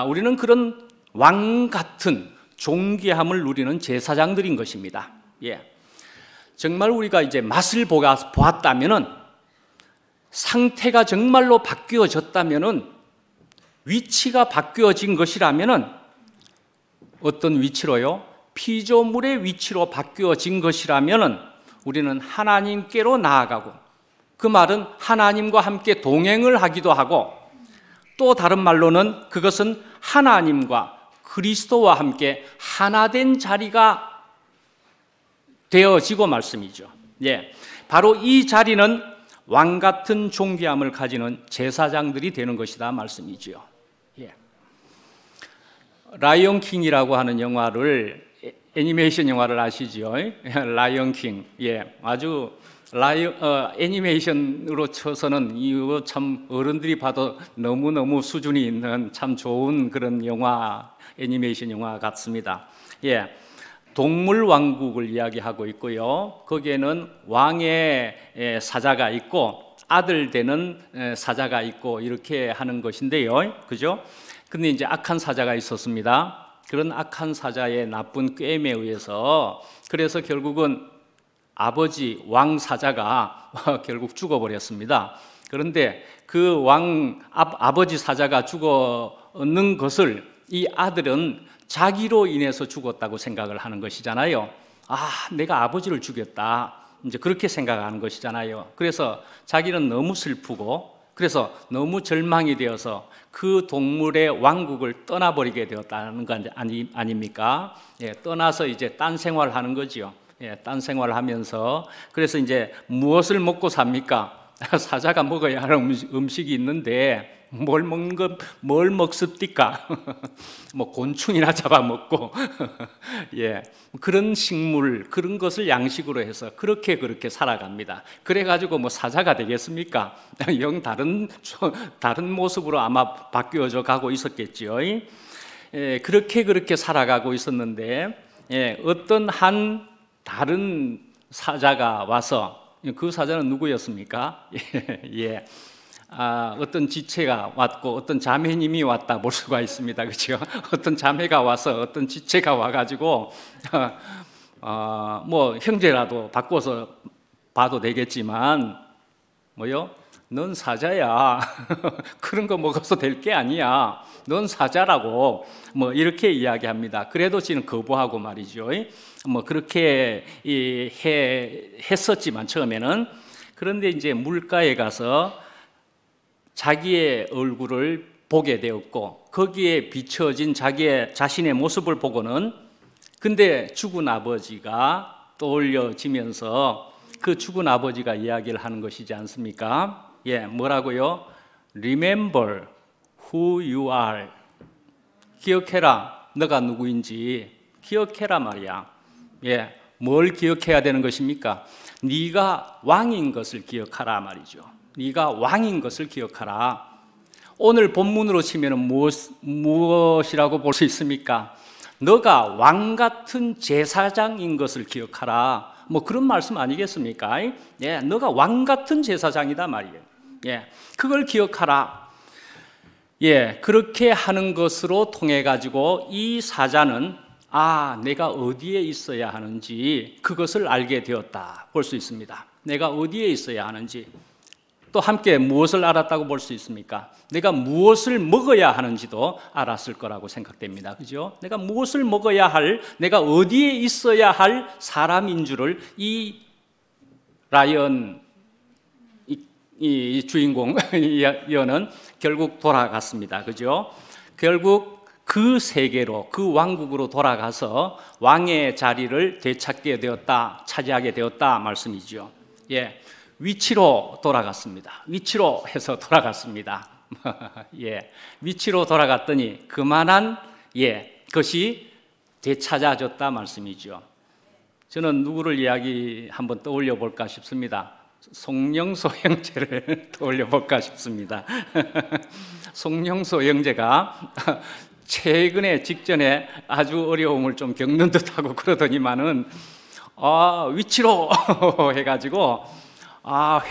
우리는 그런 왕 같은 존귀함을 누리는 제사장들인 것입니다. 정말 우리가 이제 맛을 보았다면은, 상태가 정말로 바뀌어졌다면은, 위치가 바뀌어진 것이라면은 어떤 위치로요? 피조물의 위치로 바뀌어진 것이라면은 우리는 하나님께로 나아가고, 그 말은 하나님과 함께 동행을 하기도 하고, 또 다른 말로는 그것은 하나님과 그리스도와 함께 하나된 자리가 되어지고 말씀이죠. 바로 이 자리는 왕 같은 존귀함을 가지는 제사장들이 되는 것이다 말씀이죠. 라이언 킹이라고 하는 영화를, 애니메이션 영화를 아시죠? 라이언 킹. 아주 애니메이션으로 쳐서는 이거 참 어른들이 봐도 너무너무 수준이 있는 참 좋은 그런 영화, 애니메이션 영화 같습니다. 동물 왕국을 이야기하고 있고요. 거기에는 왕의 사자가 있고 아들 되는 사자가 있고 이렇게 하는 것인데요. 그죠? 근데 이제 악한 사자가 있었습니다. 그런 악한 사자의 나쁜 꾀임에 의해서, 그래서 결국은 아버지 왕 사자가 결국 죽어버렸습니다. 그런데 그 아버지 사자가 죽었는 것을 이 아들은 자기로 인해서 죽었다고 생각을 하는 것이잖아요. 내가 아버지를 죽였다, 이제 그렇게 생각하는 것이잖아요. 그래서 자기는 너무 슬프고, 그래서 너무 절망이 되어서 그 동물의 왕국을 떠나버리게 되었다는 거 아닙니까? 떠나서 이제 딴 생활을 하는 거지요. 딴 생활을 하면서, 그래서 이제 무엇을 먹고 삽니까? 사자가 먹어야 할 음식이 있는데 뭘 먹습니까? 뭐 곤충이나 잡아먹고 예, 그런 식물, 그런 것을 양식으로 해서 그렇게 살아갑니다. 그래가지고 뭐 사자가 되겠습니까? 영 다른 모습으로 아마 바뀌어져 가고 있었겠지요. 예, 그렇게 살아가고 있었는데, 예, 어떤 한 다른 사자가 와서, 그 사자는 누구였습니까? 예. 어떤 지체가 왔고 어떤 자매님이 왔다 볼 수가 있습니다. 그렇죠? 어떤 자매가 와서 어떤 지체가 와가지고 뭐 형제라도 바꿔서 봐도 되겠지만 뭐요? 넌 사자야. 그런 거 먹어서 될 게 아니야. 넌 사자라고 뭐 이렇게 이야기합니다. 그래도 지는 거부하고 말이죠. 뭐 그렇게 했었지만 처음에는, 그런데 이제 물가에 가서 자기의 얼굴을 보게 되었고 거기에 비춰진 자신의 모습을 보고는, 근데 죽은 아버지가 떠올려지면서 그 죽은 아버지가 이야기를 하는 것이지 않습니까? 예, 뭐라고요? Remember who you are. 기억해라, 너가 누구인지 기억해라 말이야. 예, 뭘 기억해야 되는 것입니까? 네가 왕인 것을 기억하라 말이죠. 네가 왕인 것을 기억하라. 오늘 본문으로 치면 무엇이라고 볼 수 있습니까? 너가 왕 같은 제사장인 것을 기억하라. 뭐 그런 말씀 아니겠습니까? 예, 너가 왕 같은 제사장이다 말이에요. 예, 그걸 기억하라. 예, 그렇게 하는 것으로 통해 가지고 이 사자는 내가 어디에 있어야 하는지 그것을 알게 되었다 볼 수 있습니다. 내가 어디에 있어야 하는지, 또 함께 무엇을 알았다고 볼 수 있습니까? 내가 무엇을 먹어야 하는지도 알았을 거라고 생각됩니다. 그죠? 내가 무엇을 먹어야 할, 내가 어디에 있어야 할 사람인 줄을 이 라이언, 이 주인공 여는 결국 돌아갔습니다. 그죠? 결국 그 세계로, 그 왕국으로 돌아가서 왕의 자리를 되찾게 되었다, 차지하게 되었다 말씀이죠. 예. 위치로 돌아갔습니다. 위치로 해서 돌아갔습니다. 예, 위치로 돌아갔더니 그만한 것이 되찾아졌다 말씀이죠. 저는 누구를 이야기 한번 떠올려 볼까 싶습니다. 송영소 형제를 떠올려 볼까 싶습니다. 송영소 형제가 최근에 직전에 아주 어려움을 좀 겪는 듯하고 그러더니만은 위치로 해가지고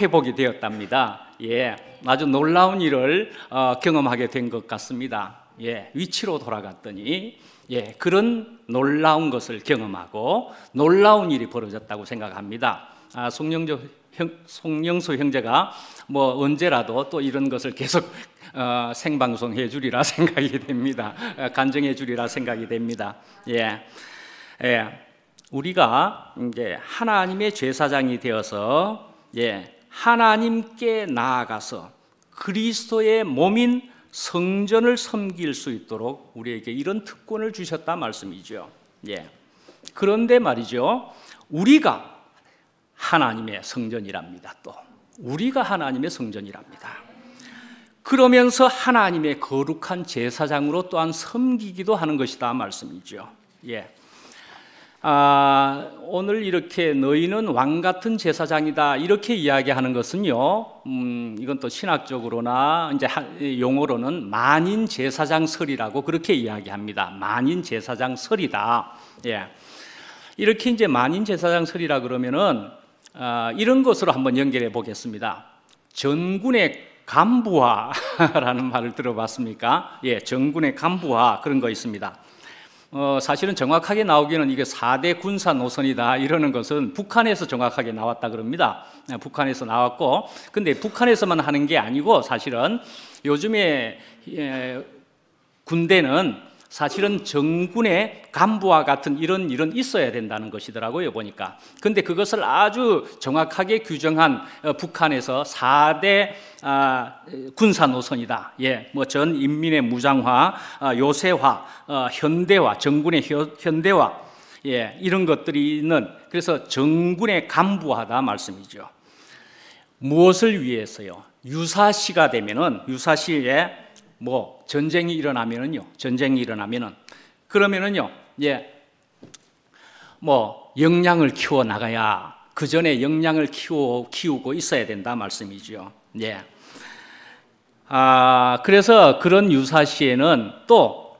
회복이 되었답니다. 예, 아주 놀라운 일을 경험하게 된 것 같습니다. 예, 위치로 돌아갔더니 그런 놀라운 것을 경험하고 놀라운 일이 벌어졌다고 생각합니다. 송영수 형제가 뭐 언제라도 또 이런 것을 계속 생방송해 주리라 생각이 됩니다. 간증해 주리라 생각이 됩니다. 예, 우리가 이제 하나님의 제사장이 되어서 하나님께 나아가서 그리스도의 몸인 성전을 섬길 수 있도록 우리에게 이런 특권을 주셨다 말씀이죠. 그런데 말이죠, 우리가 하나님의 성전이랍니다. 또 우리가 하나님의 성전이랍니다. 그러면서 하나님의 거룩한 제사장으로 또한 섬기기도 하는 것이다 말씀이죠. 오늘 이렇게 너희는 왕 같은 제사장이다 이렇게 이야기하는 것은요, 이건 또 신학적으로나 이제 용어로는 만인 제사장설이라고 그렇게 이야기합니다. 만인 제사장설이다. 이렇게 이제 만인 제사장설이라 그러면은 이런 것으로 한번 연결해 보겠습니다. 전군의 간부화라는 말을 들어봤습니까? 전군의 간부화 그런 거 있습니다. 사실은 정확하게 나오기는 이게 4대 군사 노선이다 이러는 것은 북한에서 정확하게 나왔다 그럽니다. 북한에서 나왔고, 근데 북한에서만 하는 게 아니고 사실은 요즘에 군대는 사실은 정군의 간부와 같은 이런 일은 있어야 된다는 것이더라고요, 보니까. 근데 그것을 아주 정확하게 규정한 북한에서 4대 군사 노선이다. 뭐 전 인민의 무장화, 요새화, 현대화, 정군의 현대화, 이런 것들이 있는, 그래서 정군의 간부화다 말씀이죠. 무엇을 위해서요? 유사시가 되면은, 유사시에 뭐 전쟁이 일어나면은요, 그러면은요, 뭐 역량을 키워 나가야, 그 전에 역량을 키우고 있어야 된다 말씀이죠. 그래서 그런 유사시에는 또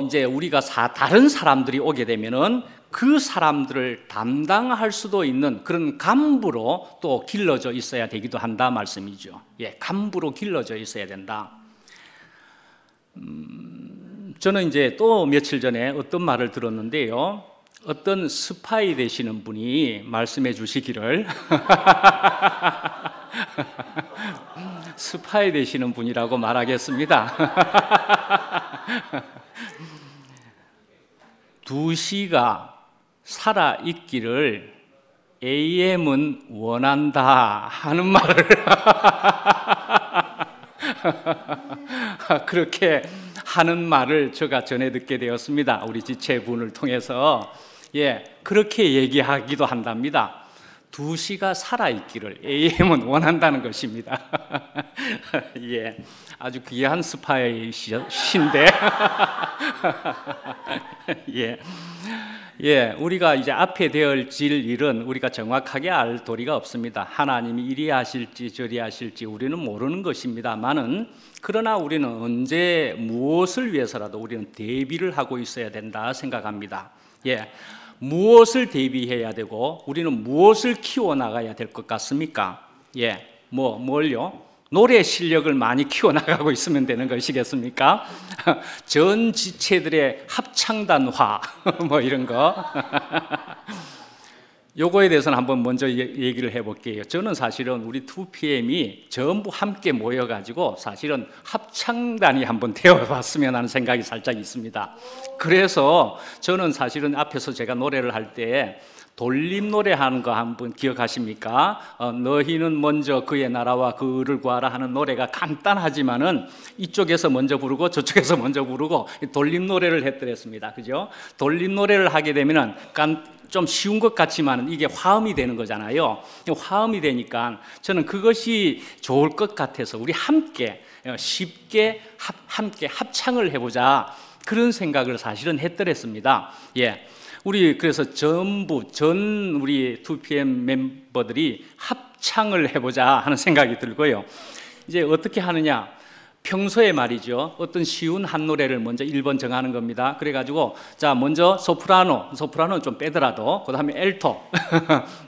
이제 우리가 다른 사람들이 오게 되면은 그 사람들을 담당할 수도 있는 그런 간부로 또 길러져 있어야 되기도 한다 말씀이죠. 간부로 길러져 있어야 된다. 저는 이제 또 며칠 전에 어떤 말을 들었는데요. 어떤 스파이 되시는 분이 말씀해 주시기를 스파이 되시는 분이라고 말하겠습니다. 2시가 살아있기를 AM은 원한다 하는 말을 그렇게 하는 말을 제가 전해 듣게 되었습니다. 우리 지체분을 통해서. 그렇게 얘기하기도 한답니다. 2시가 살아있기를 AM은 원한다는 것입니다. 아주 귀한 스파이신데 우리가 이제 앞에 되어질 일은 우리가 정확하게 알 도리가 없습니다. 하나님이 이리 하실지 저리 하실지 우리는 모르는 것입니다만은, 그러나 우리는 언제 무엇을 위해서라도 우리는 대비를 하고 있어야 된다 생각합니다. 무엇을 대비해야 되고 우리는 무엇을 키워나가야 될 것 같습니까? 뭘요? 노래 실력을 많이 키워나가고 있으면 되는 것이겠습니까? 전 지체들의 합창단화 뭐 이런 거 요거에 대해서는 한번 먼저 얘기를 해볼게요. 저는 사실은 우리 2PM이 전부 함께 모여가지고 사실은 합창단이 한번 되어봤으면 하는 생각이 살짝 있습니다. 그래서 저는 사실은 앞에서 제가 노래를 할 때 돌림 노래 하는 거 한번 기억하십니까? 너희는 먼저 그의 나라와 그를 구하라 하는 노래가 간단하지만은 이쪽에서 먼저 부르고 저쪽에서 먼저 부르고 돌림 노래를 했더랬습니다. 그죠? 돌림 노래를 하게 되면은 좀 쉬운 것 같지만 이게 화음이 되는 거잖아요. 화음이 되니까 저는 그것이 좋을 것 같아서 우리 함께 쉽게 함께 합창을 해보자, 그런 생각을 사실은 했더랬습니다. 우리 그래서 전 우리 2PM 멤버들이 합창을 해보자 하는 생각이 들고요. 이제 어떻게 하느냐? 평소에 말이죠, 어떤 쉬운 한 노래를 먼저 1번 정하는 겁니다. 그래가지고 자, 먼저 소프라노는 좀 빼더라도, 그 다음에 엘토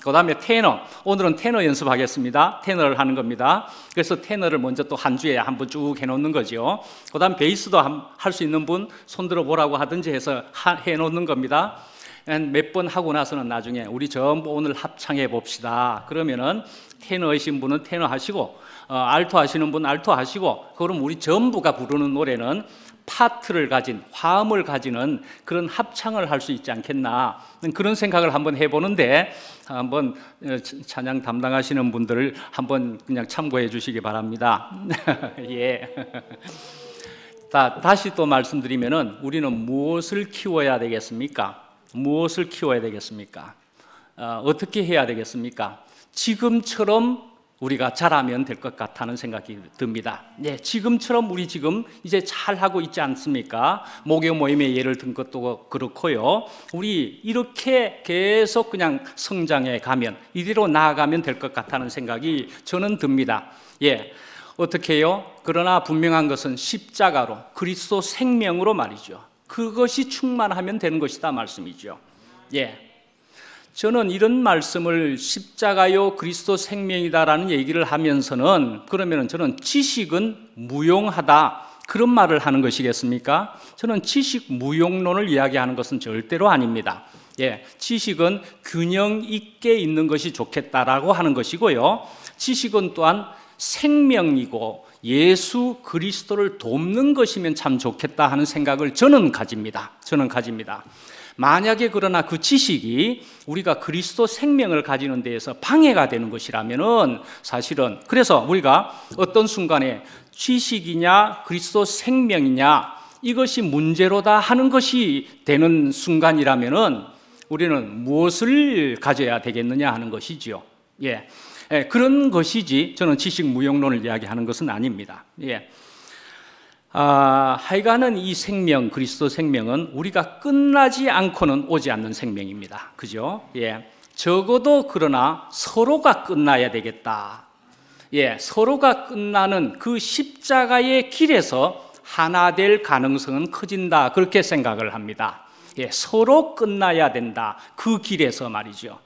그 다음에 테너, 오늘은 테너 연습하겠습니다. 테너를 하는 겁니다. 그래서 테너를 먼저 또 한 주에 한번 쭉 해놓는 거죠. 그 다음 베이스도 할 수 있는 분 손들어 보라고 하든지 해서 해놓는 겁니다. 몇 번 하고 나서는 나중에 우리 전부 오늘 합창해 봅시다. 그러면은 테너이신 분은 테너 하시고, 알토 하시는 분 알토 하시고, 그럼 우리 전부가 부르는 노래는 파트를 가진, 화음을 가지는 그런 합창을 할 수 있지 않겠나, 그런 생각을 한번 해보는데, 한번 찬양 담당하시는 분들을 한번 그냥 참고해 주시기 바랍니다. 다시 또 말씀드리면은 우리는 무엇을 키워야 되겠습니까? 무엇을 키워야 되겠습니까? 어떻게 해야 되겠습니까? 지금처럼 우리가 잘하면 될 것 같다는 생각이 듭니다. 지금처럼 우리 지금 이제 잘하고 있지 않습니까? 목요 모임의 예를 든 것도 그렇고요. 우리 이렇게 계속 그냥 성장해 가면, 이대로 나아가면 될 것 같다는 생각이 저는 듭니다. 어떻게 해요? 그러나 분명한 것은 십자가로, 그리스도 생명으로 말이죠. 그것이 충만하면 되는 것이다 말씀이죠. 저는 이런 말씀을 십자가요 그리스도 생명이다라는 얘기를 하면서는, 그러면은 저는 지식은 무용하다, 그런 말을 하는 것이겠습니까? 저는 지식 무용론을 이야기하는 것은 절대로 아닙니다. 지식은 균형 있게 있는 것이 좋겠다라고 하는 것이고요. 지식은 또한 생명이고 예수 그리스도를 돕는 것이면 참 좋겠다 하는 생각을 저는 가집니다. 만약에 그러나 그 지식이 우리가 그리스도 생명을 가지는 데에서 방해가 되는 것이라면은, 사실은 그래서 우리가 어떤 순간에 지식이냐 그리스도 생명이냐 이것이 문제로다 하는 것이 되는 순간이라면은 우리는 무엇을 가져야 되겠느냐 하는 것이죠. 그런 것이지 저는 지식 무용론을 이야기하는 것은 아닙니다. 하여간은 이 생명, 그리스도 생명은 우리가 끝나지 않고는 오지 않는 생명입니다. 그죠? 적어도 그러나 서로가 끝나야 되겠다. 서로가 끝나는 그 십자가의 길에서 하나 될 가능성은 커진다. 그렇게 생각을 합니다. 서로 끝나야 된다. 그 길에서 말이죠.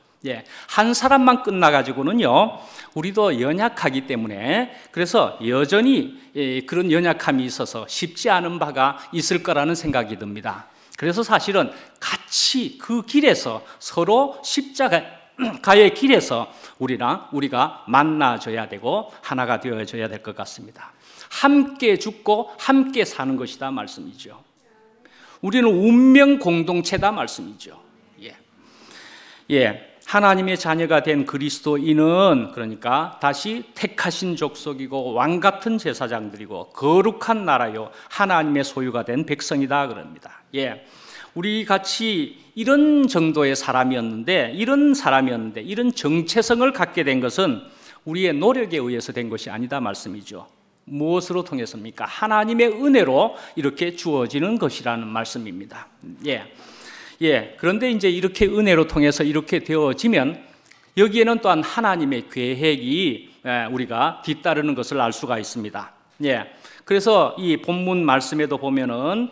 한 사람만 끝나가지고는요, 우리도 연약하기 때문에 그래서 여전히 그런 연약함이 있어서 쉽지 않은 바가 있을 거라는 생각이 듭니다. 그래서 사실은 같이 그 길에서 서로 십자가의 길에서 우리가 만나줘야 되고 하나가 되어줘야 될 것 같습니다. 함께 죽고 함께 사는 것이다 말씀이죠. 우리는 운명 공동체다 말씀이죠. 하나님의 자녀가 된 그리스도인은 그러니까 다시 택하신 족속이고 왕 같은 제사장들이고 거룩한 나라요 하나님의 소유가 된 백성이다 그럽니다. 우리 같이 이런 정도의 사람이었는데 이런 정체성을 갖게 된 것은 우리의 노력에 의해서 된 것이 아니다 말씀이죠. 무엇으로 통해서입니까? 하나님의 은혜로 이렇게 주어지는 것이라는 말씀입니다. 그런데 이제 이렇게 은혜로 통해서 이렇게 되어지면 여기에는 또한 하나님의 계획이 우리가 뒤따르는 것을 알 수가 있습니다. 그래서 이 본문 말씀에도 보면은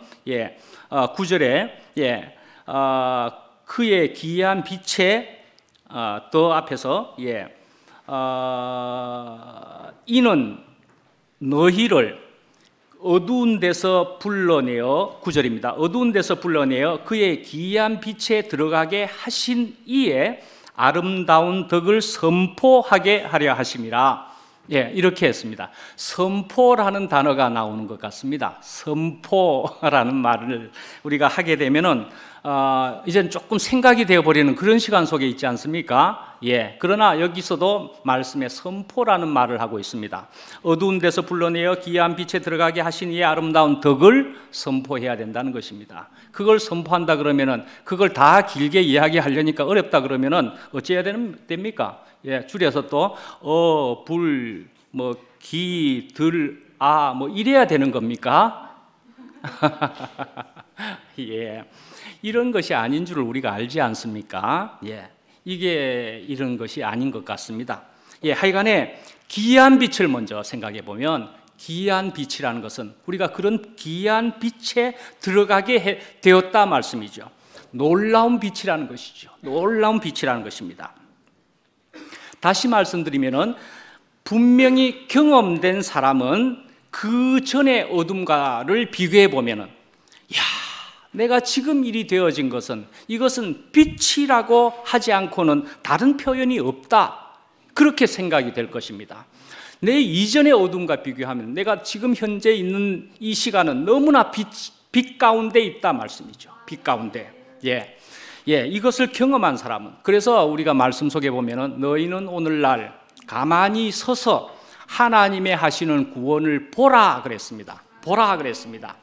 9절에 그의 기이한 빛에 더 앞에서 이는 너희를 어두운 데서 불러내어 9절입니다. 어두운 데서 불러내어 그의 기이한 빛에 들어가게 하신 이에 아름다운 덕을 선포하게 하려 하심이라. 이렇게 했습니다. 선포라는 단어가 나오는 것 같습니다. 선포라는 말을 우리가 하게 되면은 이제는 조금 생각이 되어버리는 그런 시간 속에 있지 않습니까? 그러나 여기서도 말씀에 선포라는 말을 하고 있습니다. 어두운 데서 불러내어 기이한 빛에 들어가게 하신 이의 아름다운 덕을 선포해야 된다는 것입니다. 그걸 선포한다 그러면은 그걸 다 길게 이야기하려니까 어렵다 그러면은 어찌해야 됩니까? 줄여서 또 불, 기, 들, 이래야 되는 겁니까? 이런 것이 아닌 줄을 우리가 알지 않습니까? 이게 이런 것이 아닌 것 같습니다. 하여간에 기이한 빛을 먼저 생각해 보면 기이한 빛이라는 것은 우리가 그런 기이한 빛에 들어가게 되었다 말씀이죠. 놀라운 빛이라는 것이죠. 놀라운 빛이라는 것입니다. 다시 말씀드리면은 분명히 경험된 사람은 그 전의 어둠과를 비교해 보면은 내가 지금 일이 되어진 것은 이것은 빛이라고 하지 않고는 다른 표현이 없다. 그렇게 생각이 될 것입니다. 내 이전의 어둠과 비교하면 내가 지금 현재 있는 이 시간은 너무나 빛 가운데 있다 말씀이죠. 빛 가운데. 이것을 경험한 사람은 그래서 우리가 말씀 속에 보면은 너희는 오늘날 가만히 서서 하나님의 하시는 구원을 보라 그랬습니다. 보라 그랬습니다.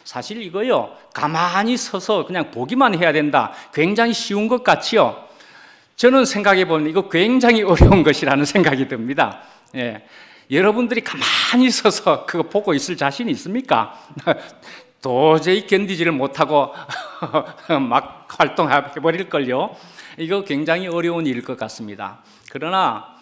사실 이거요, 가만히 서서 그냥 보기만 해야 된다. 굉장히 쉬운 것 같지요? 저는 생각해 보면 이거 굉장히 어려운 것이라는 생각이 듭니다. 여러분들이 가만히 서서 그거 보고 있을 자신이 있습니까? 도저히 견디지를 못하고 막 활동해버릴걸요. 이거 굉장히 어려운 일일 것 같습니다. 그러나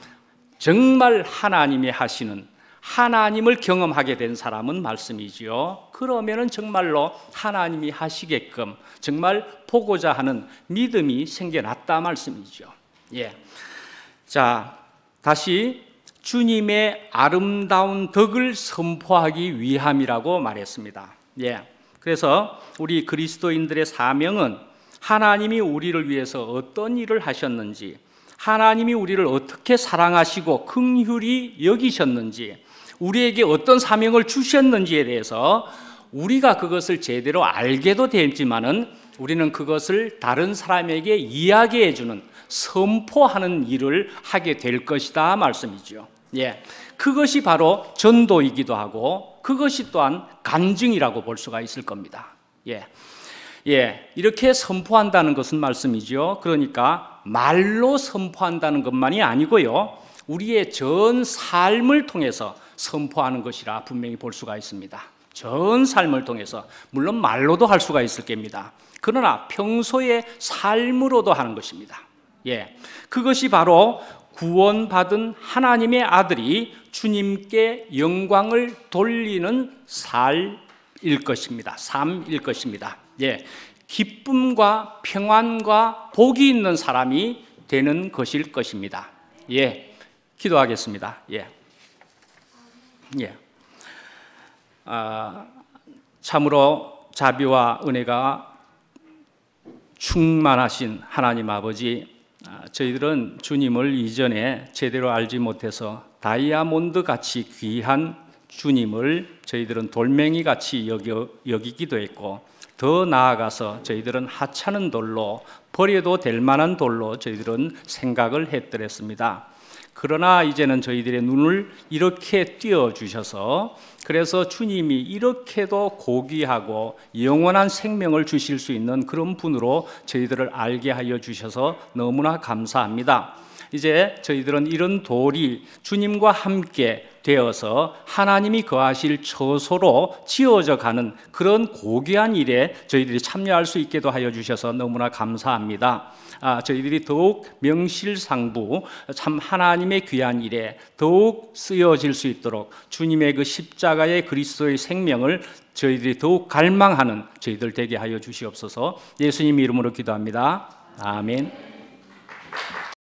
정말 하나님이 하시는 하나님을 경험하게 된 사람은 말씀이지요. 그러면은 정말로 하나님이 하시게끔 정말 보고자 하는 믿음이 생겨났다 말씀이죠. 자, 다시 주님의 아름다운 덕을 선포하기 위함이라고 말했습니다. 그래서 우리 그리스도인들의 사명은 하나님이 우리를 위해서 어떤 일을 하셨는지, 하나님이 우리를 어떻게 사랑하시고 긍휼히 여기셨는지, 우리에게 어떤 사명을 주셨는지에 대해서 우리가 그것을 제대로 알게도 되지만은 우리는 그것을 다른 사람에게 이야기해 주는, 선포하는 일을 하게 될 것이다 말씀이죠. 그것이 바로 전도이기도 하고 그것이 또한 간증이라고 볼 수가 있을 겁니다. 이렇게 선포한다는 것은 말씀이죠. 그러니까 말로 선포한다는 것만이 아니고요, 우리의 전 삶을 통해서 선포하는 것이라 분명히 볼 수가 있습니다. 전 삶을 통해서, 물론 말로도 할 수가 있을 겁니다. 그러나 평소의 삶으로도 하는 것입니다. 그것이 바로 구원받은 하나님의 아들이 주님께 영광을 돌리는 삶일 것입니다. 기쁨과 평안과 복이 있는 사람이 되는 것일 것입니다. 기도하겠습니다. 참으로 자비와 은혜가 충만하신 하나님 아버지, 저희들은 주님을 이전에 제대로 알지 못해서 다이아몬드 같이 귀한 주님을 저희들은 돌멩이 같이 여기기도 했고, 더 나아가서 저희들은 하찮은 돌로, 버려도 될 만한 돌로 저희들은 생각을 했더랬습니다. 그러나 이제는 저희들의 눈을 이렇게 띄워주셔서, 그래서 주님이 이렇게도 고귀하고 영원한 생명을 주실 수 있는 그런 분으로 저희들을 알게 하여 주셔서 너무나 감사합니다. 이제 저희들은 이런 돌이 주님과 함께 되어서 하나님이 거하실 처소로 지어져 가는 그런 고귀한 일에 저희들이 참여할 수 있게도 하여 주셔서 너무나 감사합니다. 저희들이 더욱 명실상부 참 하나님의 귀한 일에 더욱 쓰여질 수 있도록 주님의 그 십자가의 그리스도의 생명을 저희들이 더욱 갈망하는 저희들 되게 하여 주시옵소서. 예수님 이름으로 기도합니다. 아멘.